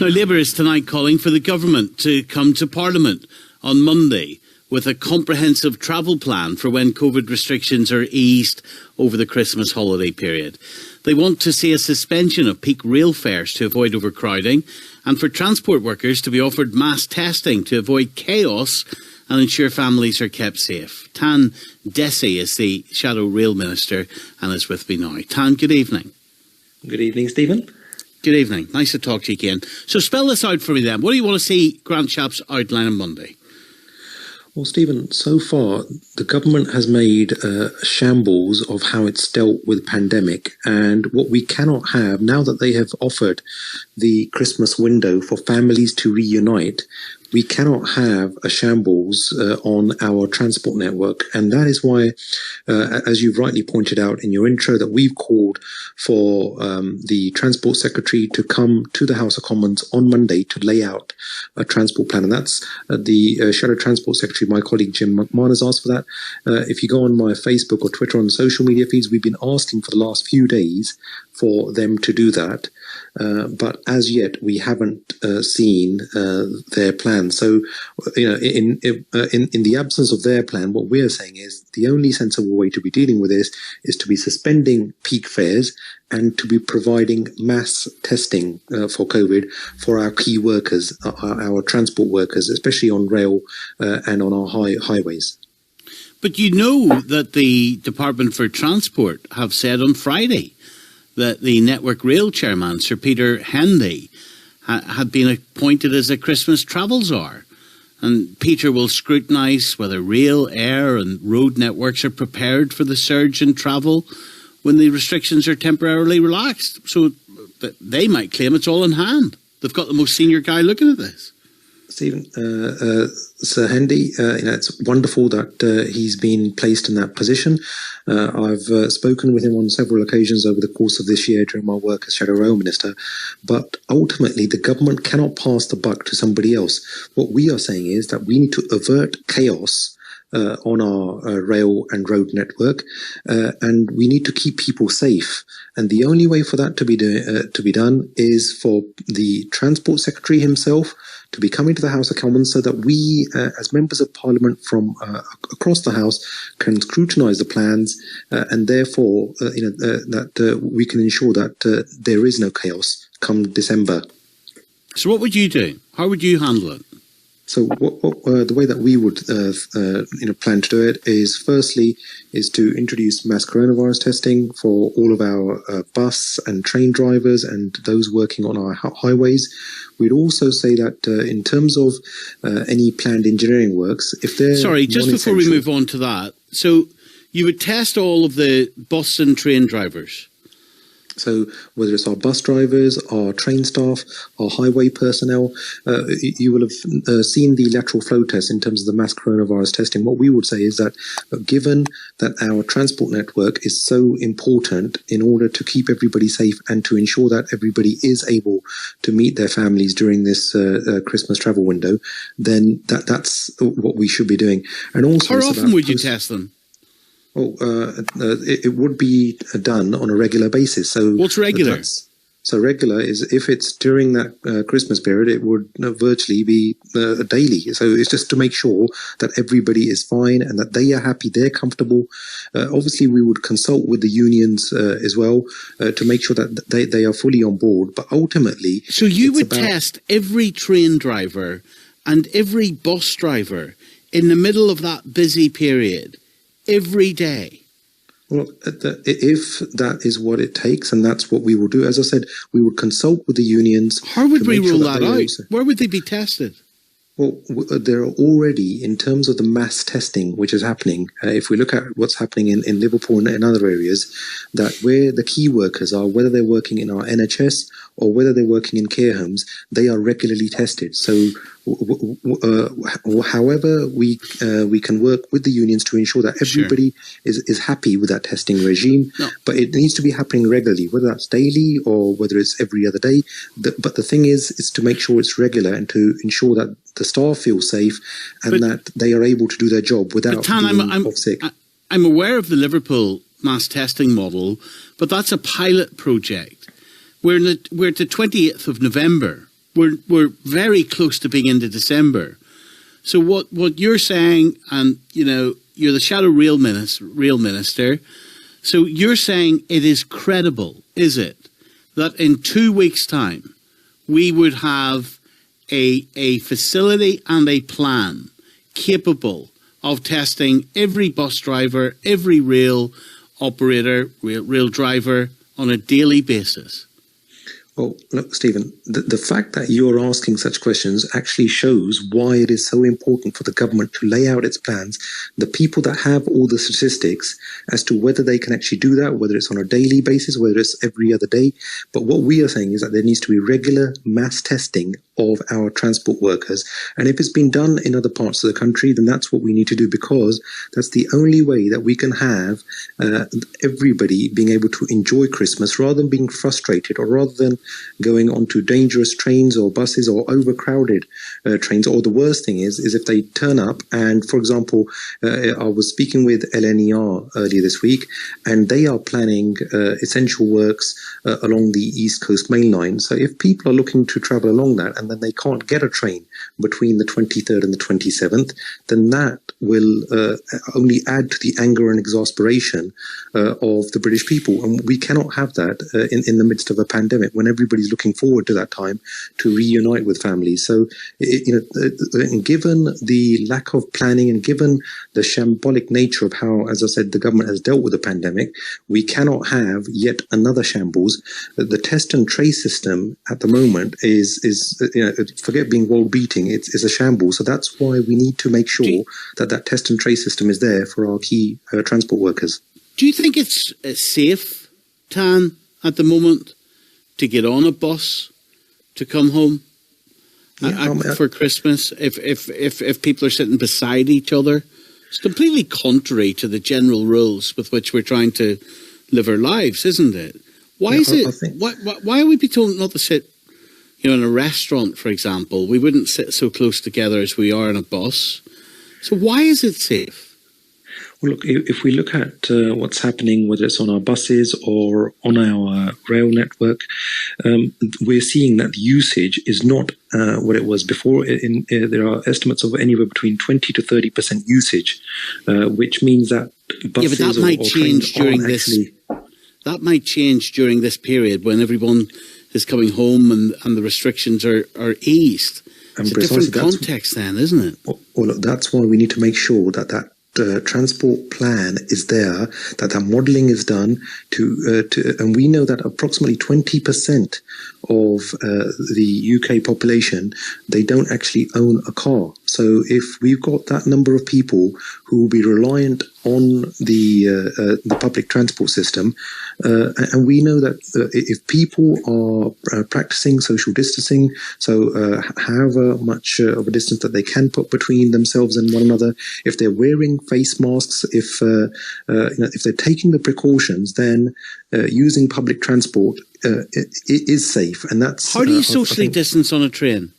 Now, Labour is tonight calling for the government to come to Parliament on Monday with a comprehensive travel plan for when COVID restrictions are eased over the Christmas holiday period. They want to see a suspension of peak rail fares to avoid overcrowding, and for transport workers to be offered mass testing to avoid chaos and ensure families are kept safe. Tan Dessy is the Shadow Rail Minister and is with me now. Tan, good evening. Good evening, Stephen. Good evening. Nice to talk to you again. So spell this out for me then. What do you want to see Grant Shapps outline on Monday? Well, Stephen, so far the government has made shambles of how it's dealt with the pandemic, and what we cannot have, now that they have offered the Christmas window for families to reunite, we cannot have a shambles on our transport network. And that is why, as you've rightly pointed out in your intro, that we've called for the Transport Secretary to come to the House of Commons on Monday to lay out a transport plan. And that's the Shadow Transport Secretary, my colleague Jim McMahon, has asked for that. If you go on my Facebook or Twitter on the social media feeds, we've been asking for the last few days for them to do that. But as yet, we haven't seen their plan. So, in the absence of their plan, what we're saying is the only sensible way to be dealing with this is to be suspending peak fares and to be providing mass testing for COVID for our key workers, our transport workers, especially on rail and on our highways. But you know that the Department for Transport have said on Friday that the Network Rail chairman, Sir Peter Hendy, had been appointed as a Christmas travel czar. And Peter will scrutinise whether rail, air and road networks are prepared for the surge in travel when the restrictions are temporarily relaxed. So they might claim it's all in hand. They've got the most senior guy looking at this. Stephen, Sir Hendy, it's wonderful that he's been placed in that position. I've spoken with him on several occasions over the course of this year during my work as Shadow Rail Minister, but ultimately the government cannot pass the buck to somebody else. What we are saying is that we need to avert chaos on our rail and road network, and we need to keep people safe. And the only way for that to be done is for the Transport Secretary himself to be coming to the House of Commons, so that we, as members of Parliament from across the House, can scrutinise the plans, and therefore, that we can ensure that there is no chaos come December. So, what would you do? How would you handle it? So the way that we would plan to do it is, firstly, is to introduce mass coronavirus testing for all of our bus and train drivers and those working on our highways. We'd also say that in terms of any planned engineering works, if they're just before we move on to that, so you would test all of the bus and train drivers. So whether it's our bus drivers, our train staff, our highway personnel, you will have seen the lateral flow test in terms of the mass coronavirus testing. What we would say is that given that our transport network is so important in order to keep everybody safe and to ensure that everybody is able to meet their families during this Christmas travel window, then that's what we should be doing. And also, how often would you test them? Well, it would be done on a regular basis. So what's regular? So regular is if it's during that Christmas period, it would virtually be daily. So it's just to make sure that everybody is fine and that they are happy, they're comfortable. Obviously, we would consult with the unions as well to make sure that they are fully on board. But ultimately, so you would test every train driver and every bus driver in the middle of that busy period every day? Well, if that is what it takes, and that's what we will do, as I said, we would consult with the unions. How would we rule that out? Where would they be tested? Well, there are already, in terms of the mass testing which is happening, if we look at what's happening in Liverpool and in other areas, that where the key workers are, whether they're working in our NHS or whether they're working in care homes, they are regularly tested. So however we can work with the unions to ensure that everybody is happy with that testing regime, but it needs to be happening regularly, whether that's daily or whether it's every other day. But the thing is to make sure it's regular and to ensure that the staff feel safe and that they are able to do their job without being off sick. I'm aware of the Liverpool mass testing model, but that's a pilot project. We're at the 28th of November we're very close to being into December. So what you're saying, and you're the Shadow Rail Minister, so you're saying it is credible, is it, that in 2 weeks' time we would have a facility and a plan capable of testing every bus driver, every rail operator, rail driver on a daily basis? Well, look, Stephen, the fact that you're asking such questions actually shows why it is so important for the government to lay out its plans, the people that have all the statistics as to whether they can actually do that, whether it's on a daily basis, whether it's every other day. But what we are saying is that there needs to be regular mass testing of our transport workers. And if it's been done in other parts of the country, then that's what we need to do, because that's the only way that we can have everybody being able to enjoy Christmas rather than being frustrated, or rather than going onto dangerous trains or buses or overcrowded trains. Or the worst thing is if they turn up and, for example, I was speaking with LNER earlier this week, and they are planning essential works along the East Coast Main Line. So if people are looking to travel along that and then they can't get a train between the 23rd and the 27th, then that will only add to the anger and exasperation of the British people. And we cannot have that in the midst of a pandemic, when everybody's looking forward to that time to reunite with families. So, given the lack of planning and given the shambolic nature of how, as I said, the government has dealt with the pandemic, we cannot have yet another shambles. The test and trace system at the moment is forget being world beating, it's a shambles. So that's why we need to make sure that test and trace system is there for our key transport workers. Do you think it's safe, Tan, at the moment, to get on a bus to come home for Christmas if people are sitting beside each other? It's completely contrary to the general rules with which we're trying to live our lives, isn't it? Why are we being told not to sit, in a restaurant, for example? We wouldn't sit so close together as we are in a bus. So why is it safe? Well, look, if we look at what's happening, whether it's on our buses or on our rail network, we're seeing that the usage is not what it was before. There are estimates of anywhere between 20 to 30% usage, which means that buses but that might change during this. That might change during this period when everyone is coming home and the restrictions are eased. It's a different context then, isn't it? Well, look, that's why we need to make sure that transport plan is there, that modelling is done and we know that approximately 20% of the UK population, they don't actually own a car. So if we've got that number of people who will be reliant on the public transport system, and we know that if people are practicing social distancing, so however much of a distance that they can put between themselves and one another, if they're wearing face masks, if they're taking the precautions, then using public transport it is safe. And that's how do you socially distance on a train?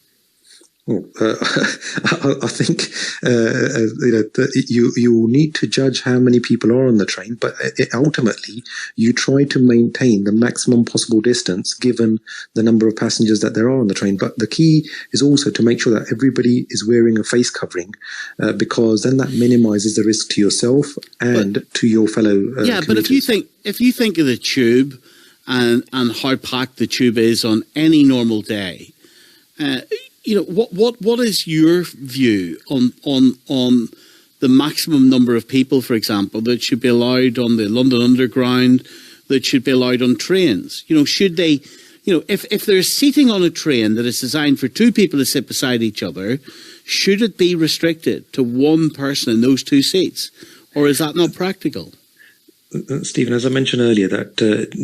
Well, I think you need to judge how many people are on the train, but ultimately you try to maintain the maximum possible distance given the number of passengers that there are on the train. But the key is also to make sure that everybody is wearing a face covering, because then that minimises the risk to yourself and to your fellow commuters. But if you think of the tube and how packed the tube is on any normal day. What is your view on the maximum number of people, for example, that should be allowed on the London Underground, that should be allowed on trains? Should they, if there's seating on a train that is designed for two people to sit beside each other, should it be restricted to one person in those two seats, or is that not practical? Stephen, as I mentioned earlier, that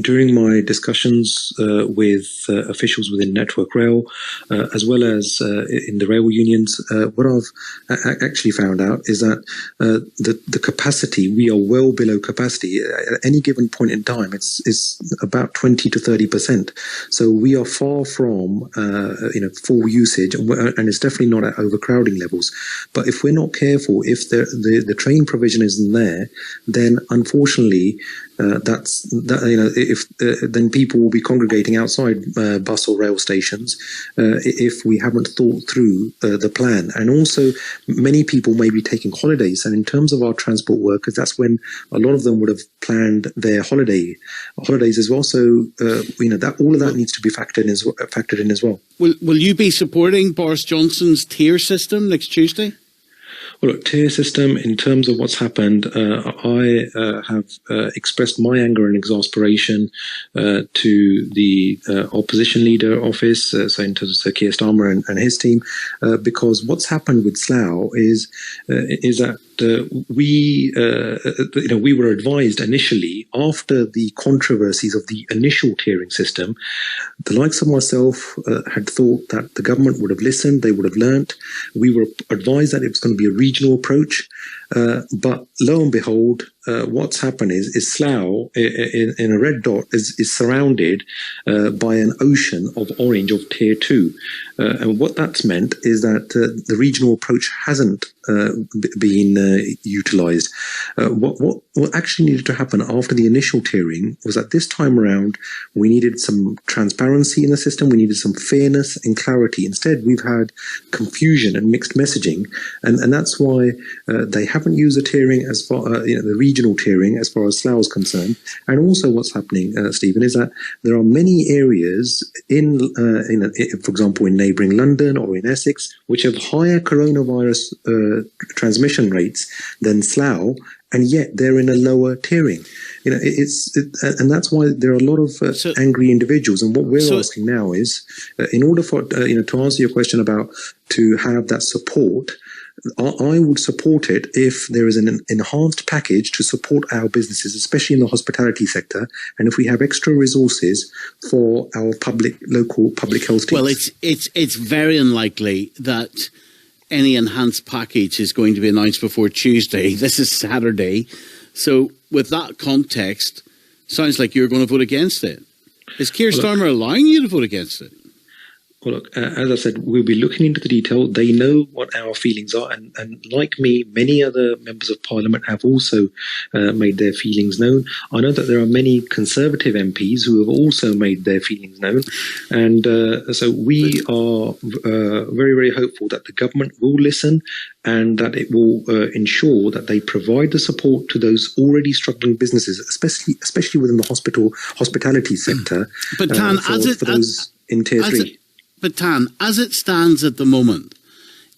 during my discussions with officials within Network Rail, as well as in the rail unions, what I've actually found out is that the capacity, we are well below capacity. At any given point in time, it's about 20 to 30%. So we are far from full usage, and it's definitely not at overcrowding levels. But if we're not careful, if the train provision isn't there, then unfortunately surely if then people will be congregating outside bus or rail stations if we haven't thought through the plan. And also, many people may be taking holidays, and in terms of our transport workers, that's when a lot of them would have planned their holidays as well. So that all of that needs to be factored in as well. Will you be supporting Boris Johnson's tier system next Tuesday? Well, look, tier system, in terms of what's happened, I have expressed my anger and exasperation to the opposition leader office, so in terms of Sir Keir Starmer and his team, because what's happened with Slough is that we were advised initially, after the controversies of the initial tiering system, the likes of myself had thought that the government would have listened, they would have learnt. We were advised that it was going to be a regional approach, but lo and behold, what's happened is Slough in a red dot is surrounded by an ocean of orange of tier 2. And what that's meant is that the regional approach hasn't been utilised. What actually needed to happen after the initial tiering was that this time around we needed some transparency in the system, we needed some fairness and clarity. Instead, we've had confusion and mixed messaging, and that's why they haven't used the tiering as far the regional tiering as far as Slough is concerned. And also, what's happening, Stephen, is that there are many areas for example, in neighbouring London or in Essex, which have higher coronavirus transmission rates than Slough, and yet they're in a lower tiering. And that's why there are a lot of angry individuals. And what we're asking now is, in order for to answer your question about to have that support, I would support it if there is an enhanced package to support our businesses, especially in the hospitality sector, and if we have extra resources for our local public health teams. Well, it's very unlikely that any enhanced package is going to be announced before Tuesday. This is Saturday. So with that context, sounds like you're going to vote against it. Is Keir Starmer allowing you to vote against it? Well, look, as I said, we'll be looking into the detail. They know what our feelings are. And like me, many other members of Parliament have also made their feelings known. I know that there are many Conservative MPs who have also made their feelings known. And so we are very, very hopeful that the government will listen and that it will ensure that they provide the support to those already struggling businesses, especially within the hospitality sector. But Tan, for those in Tier 3. But Tan, as it stands at the moment,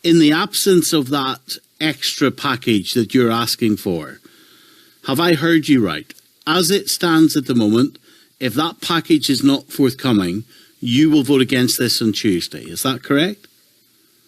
in the absence of that extra package that you're asking for, have I heard you right? As it stands at the moment, if that package is not forthcoming, you will vote against this on Tuesday. Is that correct?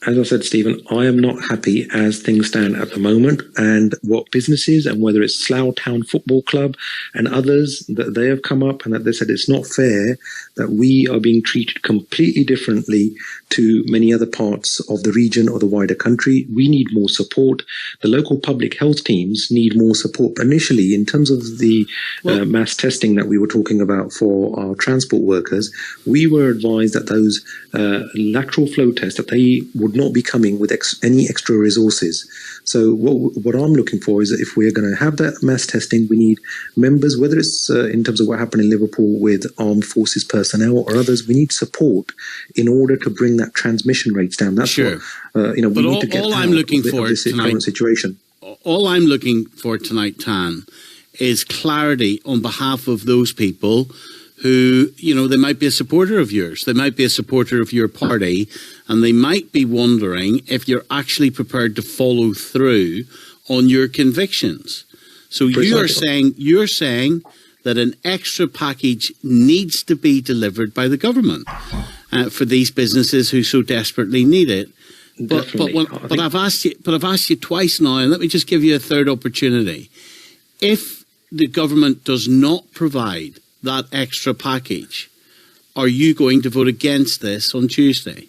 As I said, Stephen, I am not happy as things stand at the moment, and what businesses, and whether it's Slough Town Football Club and others, that they have come up and that they said it's not fair that we are being treated completely differently to many other parts of the region or the wider country. We need more support. The local public health teams need more support. Initially, in terms of the mass testing that we were talking about for our transport workers, we were advised that those lateral flow tests, that they would not be coming with any extra resources. So what I'm looking for is that if we're going to have that mass testing, we need members, whether it's in terms of what happened in Liverpool with armed forces personnel or others, we need support in order to bring that transmission rates down. That's sure. What we need to get out of this current situation. All I'm looking for tonight, Tan, is clarity on behalf of those people who, they might be a supporter of yours, they might be a supporter of your party, and they might be wondering if you're actually prepared to follow through on your convictions. So you're saying that an extra package needs to be delivered by the government for these businesses who so desperately need it. But I've asked you twice now, and let me just give you a third opportunity. If the government does not provide that extra package, are you going to vote against this on Tuesday?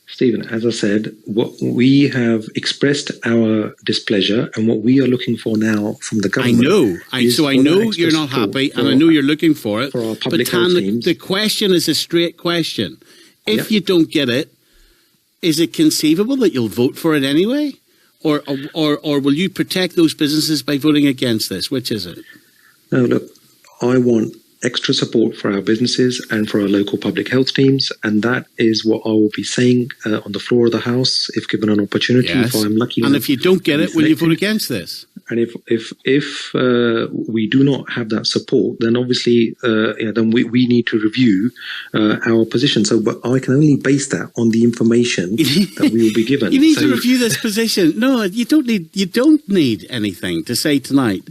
Stephen, as I said, what we have expressed our displeasure, and what we are looking for now from the government. I know you're not happy, and I know you're looking for it. For our public health teams. The question is a straight question. If you don't get it, is it conceivable that you'll vote for it anyway, or will you protect those businesses by voting against this? Which is it? No, look, I want extra support for our businesses and for our local public health teams, and that is what I will be saying on the floor of the House if given an opportunity. Yes. If I'm lucky, and if you don't get it, will you vote against this? And if we do not have that support, then obviously then we need to review our position. So, but I can only base that on the information that we will be given. You need to review this position. No, you don't need anything to say tonight.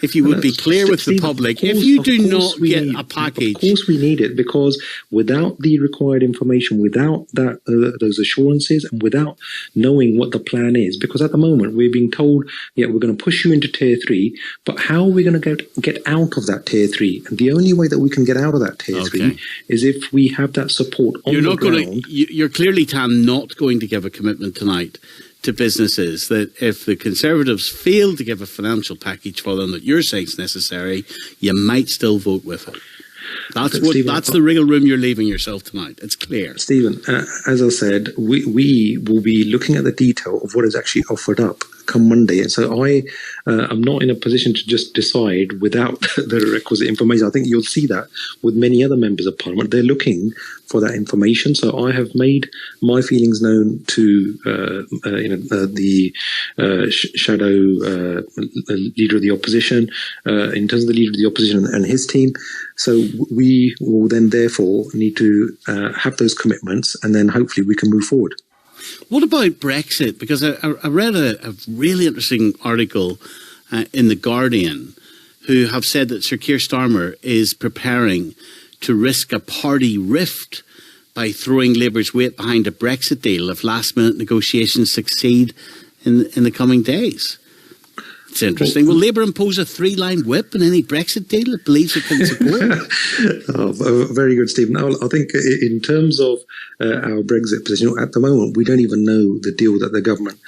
If you would be clear with the public, if you do not get a package... Of course we need it, because without the required information, without that those assurances, and without knowing what the plan is, because at the moment we're being told, yeah, we're going to push you into Tier 3, but how are we going to get out of that Tier 3? And the only way that we can get out of that Tier 3 is if we have that support on the ground. You're clearly, Tan, not going to give a commitment tonight to businesses that if the Conservatives fail to give a financial package for them that you're saying is necessary, you might still vote with it. That's the wriggle room you're leaving yourself tonight. It's clear. Stephen, as I said, we will be looking at the detail of what is actually offered up come Monday. And so I'm not in a position to just decide without the requisite information. I think you'll see that with many other members of Parliament. They're looking for that information. So I have made my feelings known to the shadow leader of the opposition, in terms of the leader of the opposition and his team. So we will then therefore need to have those commitments, and then hopefully we can move forward. What about Brexit? Because I read a really interesting article in The Guardian, who have said that Sir Keir Starmer is preparing to risk a party rift by throwing Labour's weight behind a Brexit deal if last-minute negotiations succeed in the coming days. It's interesting. Will Labour impose a 3-line whip in any Brexit deal it believes it can support? Very good, Stephen. I think in terms of our Brexit position, at the moment, we don't even know the deal that the government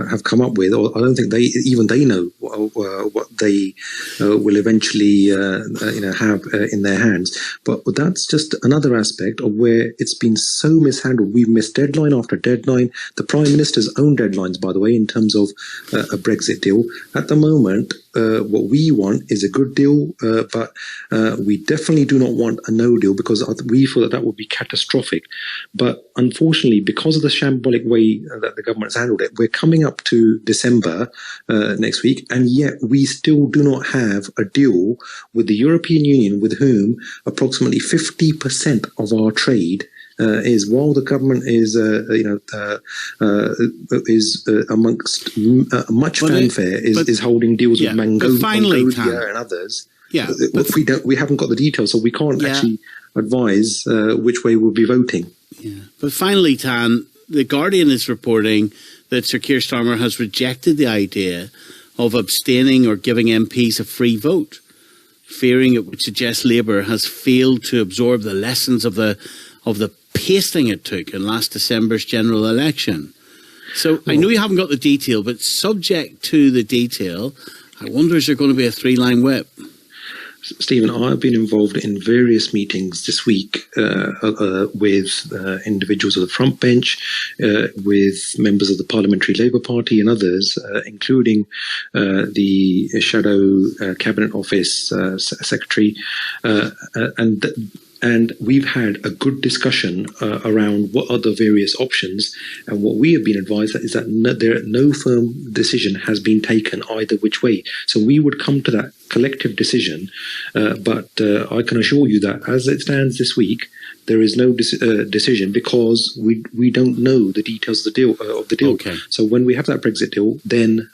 have come up with. Or I don't think they know what they will eventually have in their hands. But that's just another aspect of where it's been so mishandled. We've missed deadline after deadline. The Prime Minister's own deadlines, by the way, in terms of a Brexit deal. At the moment, what we want is a good deal, but we definitely do not want a no deal, because we feel that would be catastrophic. But unfortunately, because of the shambolic way that the government has handled it, we're coming up to December next week, and yet we still do not have a deal with the European Union, with whom approximately 50% of our trade is, while the government is amongst much fanfare, is holding deals with Mongolia and others. Yeah, we haven't got the details, so we can't actually advise which way we'll be voting. Yeah, but finally, Tan, The Guardian is reporting that Sir Keir Starmer has rejected the idea of abstaining or giving MPs a free vote, fearing it would suggest Labour has failed to absorb the lessons of the pasting it took in last December's general election. So I know you haven't got the detail, but subject to the detail, I wonder, is there going to be a 3-line whip? Stephen, I've been involved in various meetings this week with individuals of the front bench, with members of the Parliamentary Labour Party and others, including the Shadow Cabinet Office Secretary, and we've had a good discussion around what are the various options. And what we have been advised is that no firm decision has been taken either which way. So we would come to that collective decision. But I can assure you that as it stands this week, there is no decision, because we don't know the details of the deal. Okay. So when we have that Brexit deal, then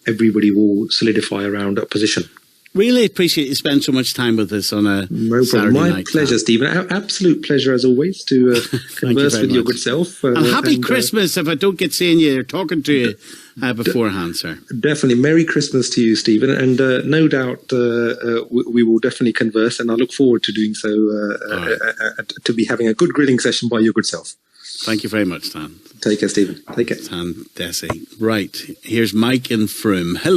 everybody will solidify around a position. Really appreciate you spending so much time with us on a Saturday night. My pleasure, Stephen. Absolute pleasure, as always, to converse with your good self. And happy Christmas if I don't get seeing you or talking to you beforehand, sir. Definitely. Merry Christmas to you, Stephen. And no doubt we will definitely converse, and I look forward to doing so, to be having a good grilling session by your good self. Thank you very much, Tan. Take care, Stephen. Take care. Tan Dessy. Right. Here's Mike in Frome. Hello.